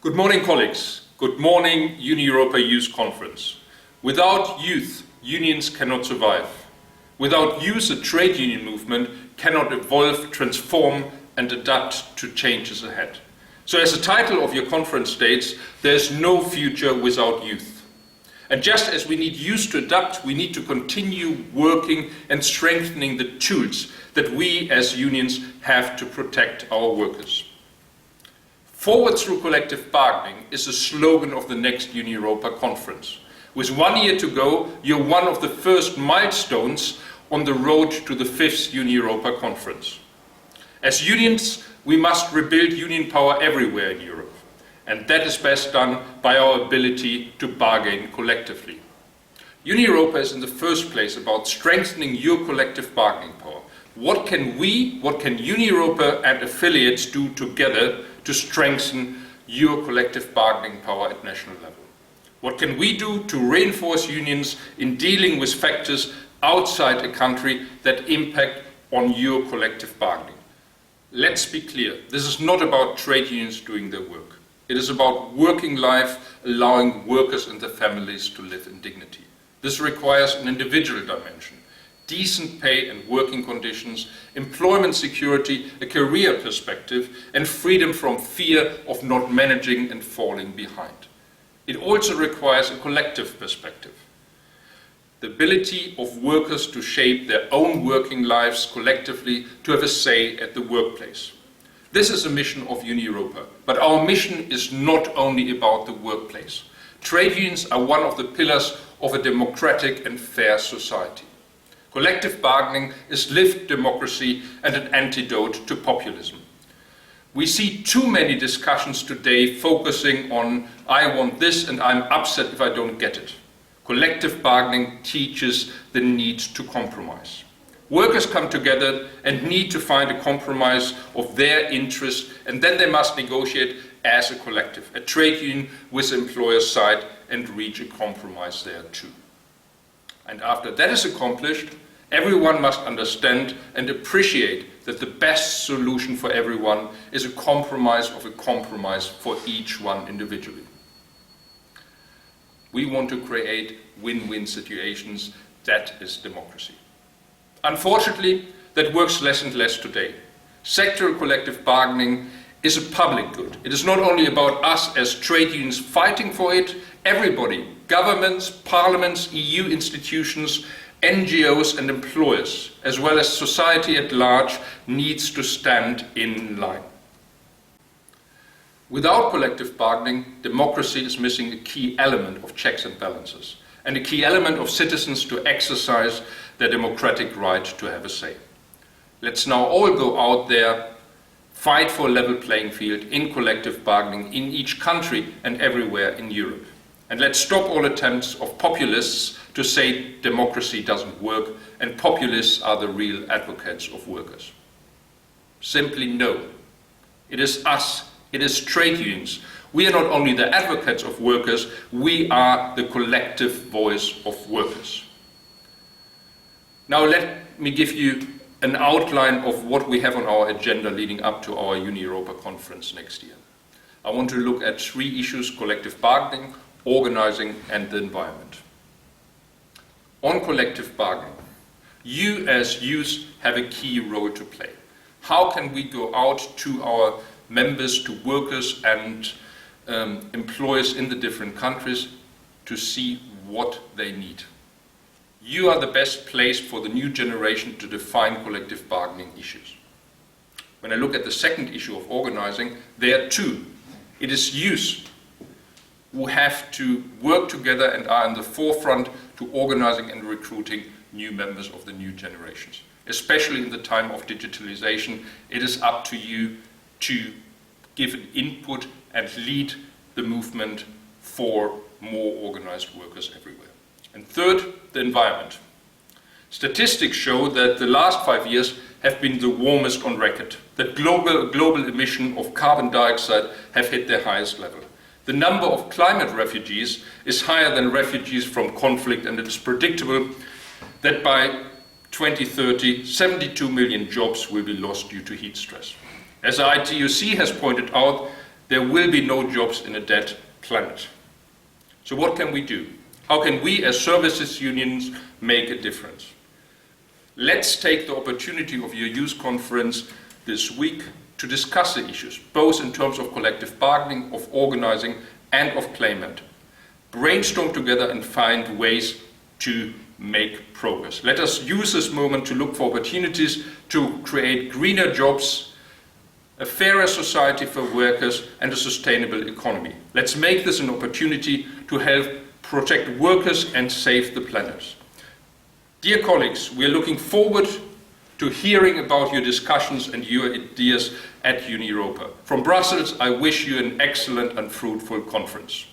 Good morning, colleagues. Good morning, Uni-Europa Youth Conference. Without youth, unions cannot survive. Without youth, a trade union movement cannot evolve, transform and adapt to changes ahead. So as the title of your conference states, there's no future without youth. And just as we need youth to adapt, we need to continue working and strengthening the tools that we as unions have to protect our workers. Forward through collective bargaining is the slogan of the next Uni-Europa conference. With 1 year to go, you're one of the first milestones on the road to the 5th Uni-Europa conference. As unions, we must rebuild union power everywhere in Europe. And that is best done by our ability to bargain collectively. Uni-Europa is in the first place about strengthening your collective bargaining power. What can Uni-Europa and affiliates do together to strengthen your collective bargaining power at national level? What can we do to reinforce unions in dealing with factors outside a country that impact on your collective bargaining? Let's be clear, this is not about trade unions doing their work. It is about working life, allowing workers and their families to live in dignity. This requires an individual dimension, decent pay and working conditions, employment security, a career perspective, and freedom from fear of not managing and falling behind. It also requires a collective perspective, the ability of workers to shape their own working lives collectively, to have a say at the workplace. This is a mission of Uni-Europa, but our mission is not only about the workplace. Trade unions are one of the pillars of a democratic and fair society. Collective bargaining is lived democracy and an antidote to populism. We see too many discussions today focusing on "I want this and I'm upset if I don't get it." Collective bargaining teaches the need to compromise. Workers come together and need to find a compromise of their interests, and then they must negotiate as a collective, a trade union with the employer's side, and reach a compromise there too. And after that is accomplished, everyone must understand and appreciate that the best solution for everyone is a compromise of a compromise for each one individually. We want to create win-win situations. That is democracy. Unfortunately, that works less and less today. Sectoral collective bargaining is a public good. It is not only about us as trade unions fighting for it. Everybody, governments, parliaments, EU institutions, NGOs and employers, as well as society at large, needs to stand in line. Without collective bargaining, democracy is missing a key element of checks and balances, and a key element of citizens to exercise their democratic right to have a say. Let's now all go out there, fight for a level playing field in collective bargaining in each country and everywhere in Europe. And let's stop all attempts of populists to say democracy doesn't work and populists are the real advocates of workers. Simply no. It is us. It is trade unions. We are not only the advocates of workers, we are the collective voice of workers. Now let me give you an outline of what we have on our agenda leading up to our Uni-Europa conference next year. I want to look at 3 issues: collective bargaining, organizing and the environment. On collective bargaining, you as youth have a key role to play. How can we go out to our members, to workers and employers in the different countries to see what they need? You are the best place for the new generation to define collective bargaining issues. When I look at the second issue of organizing, there too, it is youth who have to work together and are in the forefront to organizing and recruiting new members of the new generations. Especially in the time of digitalization, it is up to you to give an input and lead the movement for more organized workers everywhere. And third, the environment. Statistics show that the last 5 years have been the warmest on record, that global emission of carbon dioxide have hit their highest level. The number of climate refugees is higher than refugees from conflict, and it is predictable that by 2030, 72 million jobs will be lost due to heat stress. As the ITUC has pointed out, There will be no jobs in a dead planet. So what can we do? How can we as services unions make a difference? Let's take the opportunity of your youth conference this week to discuss the issues, both in terms of collective bargaining, of organizing, and of claimant. Brainstorm together and find ways to make progress. Let us use this moment to look for opportunities to create greener jobs, a fairer society for workers, and a sustainable economy. Let's make this an opportunity to help protect workers and save the planet. Dear colleagues, we are looking forward to hearing about your discussions and your ideas at Uni Europa. From Brussels, I wish you an excellent and fruitful conference.